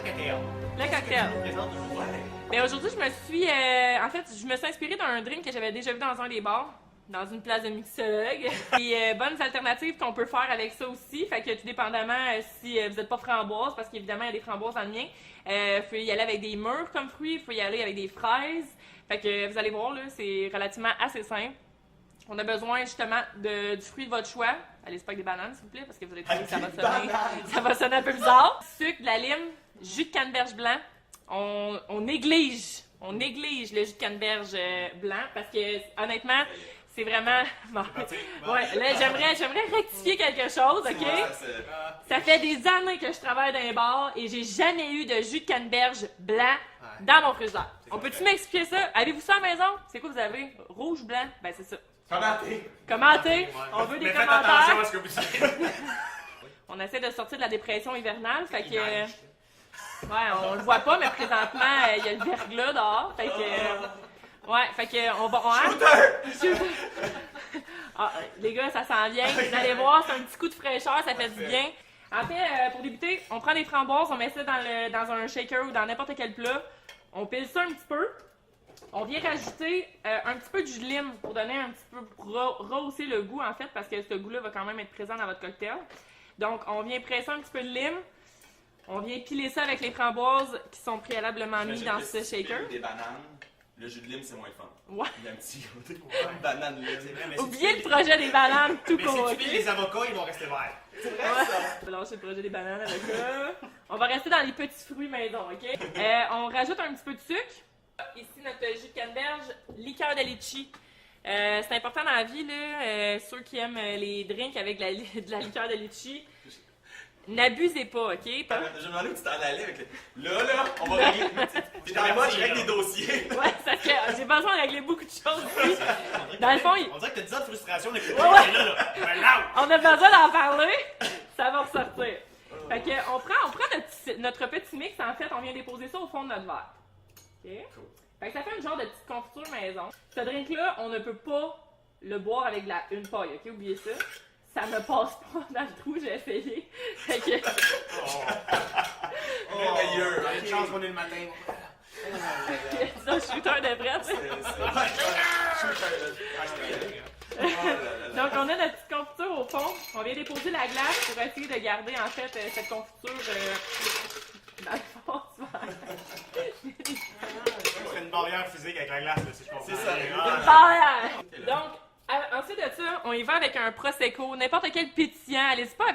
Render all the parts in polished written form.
cocktail. Le cocktail. Présente aujourd'hui. Mais aujourd'hui, je me suis inspirée d'un drink que j'avais déjà vu dans un des bars, dans une place de mixologue. Et bonnes alternatives qu'on peut faire avec ça aussi. Fait que tout dépendamment si vous n'êtes pas framboise, parce qu'évidemment, il y a des framboises dans le mien. Vous pouvez y aller avec des mûres comme fruits, vous pouvez y aller avec des fraises. Fait que vous allez voir, là, c'est relativement assez simple. On a besoin justement du fruit de votre choix. Allez, c'est pas avec des bananes, s'il vous plaît, parce que vous allez trouver que ça va sonner un peu bizarre. Sucre, de la lime, jus de canneberge blanc. On néglige le jus de canneberge blanc parce que honnêtement, c'est vraiment. Bon. Ouais, là, j'aimerais rectifier quelque chose, ok? Ça fait des années que je travaille dans les bars et j'ai jamais eu de jus de canneberge blanc dans mon frigidaire. On peut-tu m'expliquer ça? Avez-vous ça à la maison? C'est quoi vous avez? Rouge, blanc? Ben, c'est ça. Commentez! On veut des commentaires! Attention à ce que vous dites! On essaie de sortir de la dépression hivernale, fait que... Ouais, on le voit pas, mais présentement, il y a le verglas dehors, fait que... Ouais, fait que on va... Shooter! Ah, les gars, ça s'en vient. Vous allez voir, c'est un petit coup de fraîcheur, ça fait du bien. En fait, pour débuter, on prend des framboises, on met ça dans un shaker ou dans n'importe quel plat. On pile ça un petit peu. On vient rajouter un petit peu de jus de lime pour donner un petit peu, pour rehausser le goût en fait, parce que ce goût-là va quand même être présent dans votre cocktail. Donc, on vient presser un petit peu de lime. On vient piler ça avec les framboises qui sont préalablement mises dans ce shaker. Des bananes, le jus de lime, c'est moins fun. Ouais. Il y a un petit côté banane lime. Oubliez le projet des bananes tout court. Mais si tu piles les avocats, ils vont rester verts. C'est vrai ça? On va lâcher le projet des bananes avec ça. On va rester dans les petits fruits maison, ok? On rajoute un petit peu de sucre. Ici, notre jus de canneberge, liqueur de litchi. C'est important dans la vie, là, ceux qui aiment les drinks avec de la liqueur de litchi. N'abusez pas, ok? Je me demandais où tu t'en allais avec le... Là, on va régler... T'es dans le mode, je règle des dossiers. Ouais, ça fait... J'ai besoin de régler beaucoup de choses ici. Dans le fond, On dirait que t'as 10 ans de frustration depuis ouais. là. On a besoin d'en parler, ça va ressortir. Fait que on prend notre petit mix, en fait, on vient déposer ça au fond de notre verre. Ok? Fait que ça fait une genre de petite confiture maison. Ce drink-là, on ne peut pas le boire avec une paille, ok? Oubliez ça. Ça ne passe pas dans le trou, j'ai essayé. Fait que... Merveilleux. Une chance qu'on est le matin. C'est un shooter de vrai, tu sais. Donc, on a notre petite confiture au fond. On vient déposer la glace pour essayer de garder, en fait, cette confiture dans le fond du verre. C'est une barrière physique avec la glace, là, si je comprends. C'est ça. Une barrière! Donc, ensuite de ça, on y va avec un prosecco, n'importe quel pétillant. Allez-y pas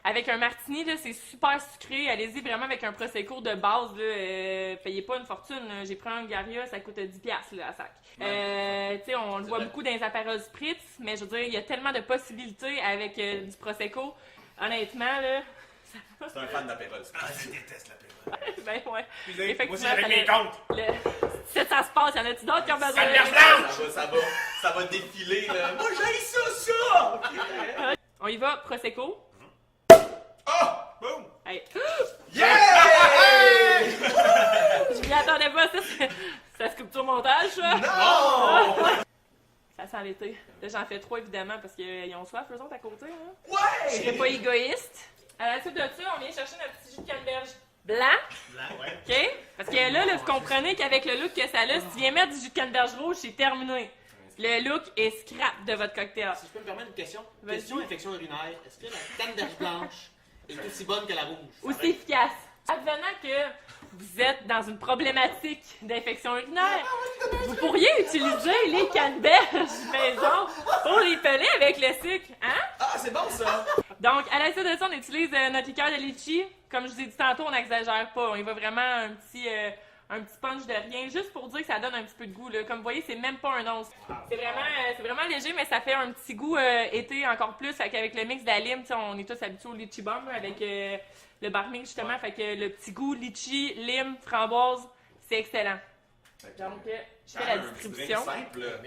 avec un martini, là, c'est super sucré. Allez-y vraiment avec un prosecco de base, là. Payez pas une fortune. Là. J'ai pris un Garia, ça coûte 10$ là, à sac. Tu sais, on le voit beaucoup dans les Aperol Spritz, mais je veux dire, il y a tellement de possibilités avec du prosecco. Honnêtement, là. C'est un fan d'apéros. Ah, je déteste l'apéro. Ben ouais. Moi aussi, avec mes comptes. Si ça se passe, y en a-tu d'autres qui ont besoin Ça va défiler, là. Moi, j'ai ça! On y va, prosecco. Oh! Boum! Hey. Yeah! Je m'y attendais pas, ça se coupe au montage, ça? Non! Ça sent l'été. Là, j'en fais 3 évidemment parce qu'ils ont soif, eux autres, à côté. Hein? Ouais! Je serais pas égoïste. À la suite de ça, on vient chercher notre petit jus de canneberge blanc. Ouais. OK? Parce que là, vous comprenez qu'avec le look que ça a, si tu viens mettre du jus de canneberge rouge, c'est terminé. Le look est scrap de votre cocktail. Si je peux me permettre une question. Vas-y. Question infection urinaire. Est-ce que la canneberge blanche est aussi bonne que la rouge? Aussi efficace. Advenant que vous êtes dans une problématique d'infection urinaire, vous pourriez utiliser les canneberges maison pour les peler avec le sucre, hein? Ah, c'est bon, ça! Donc, à la suite de ça, on utilise notre liqueur de litchi. Comme je vous ai dit tantôt, on n'exagère pas. On y va vraiment un petit punch de rien, juste pour dire que ça donne un petit peu de goût. Là. Comme vous voyez, c'est même pas un once. C'est vraiment léger, mais ça fait un petit goût été encore plus. Fait qu'avec le mix de la lime, on est tous habitués au litchi bomb là, avec le barming justement. Fait que le petit goût litchi, lime, framboise, c'est excellent. Donc, je fais la distribution.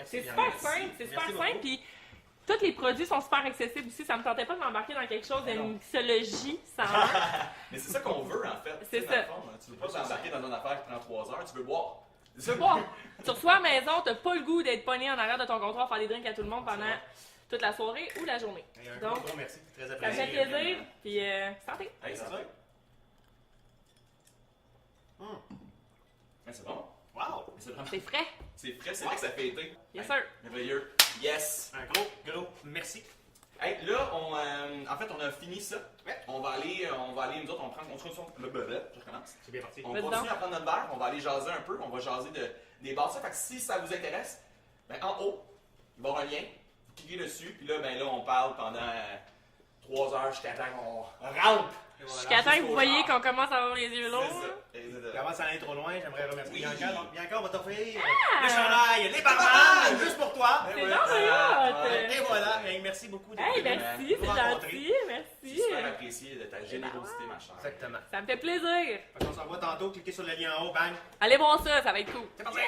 C'est super simple, puis tous les produits sont super accessibles aussi. Ça me tentait pas de m'embarquer dans quelque chose de mixologie sans Mais c'est ça qu'on veut, en fait. C'est ça. Tu veux pas t'embarquer dans une affaire qui prend 3 heures, tu veux boire. Tu veux boire. Tu reçois à la maison, t'as pas le goût d'être pogné en arrière de ton comptoir, faire des drinks à tout le monde pendant toute la soirée ou la journée. Donc, gros merci. Très Ça me apprécié. fait plaisir, puis santé! Hey, ça fait. vraiment. C'est frais. C'est frais, c'est vrai que ça fait été. Bien Hey, sûr. Merveilleux. Yes. Un gros merci. Hey, là, en fait, on a fini ça. Ouais. On va aller, nous autres, on se retrouve je recommence. C'est bien parti. On Vas-y continue donc. à prendre notre verre, on va aller jaser un peu, on va jaser des bars. Fait que si ça vous intéresse, ben, en haut, il va y avoir un lien, vous cliquez dessus, puis là, ben, là, on parle pendant 3 heures jusqu'à temps qu'on rampe. Et voilà, Jusqu'à temps que vous jusqu'au voyez char. qu'on commence à avoir les yeux longs. C'est ça. là. Avant ça allait trop loin, j'aimerais remercier Oui. Bianca. Donc, Bianca, on va t'offrir le chandail, les barman, juste pour toi. C'est ouais. donc Ah, hot. ouais. Et voilà, hey, merci beaucoup. d'être Hey, venu merci, nous c'est rencontrer. gentil, C'est merci. super apprécié de ta générosité, ma chère. Exactement. Ça me fait plaisir. Fait qu'on s'en va tantôt, cliquez sur le lien en haut, bang. Allez voir ça, ça va être cool. C'est parti.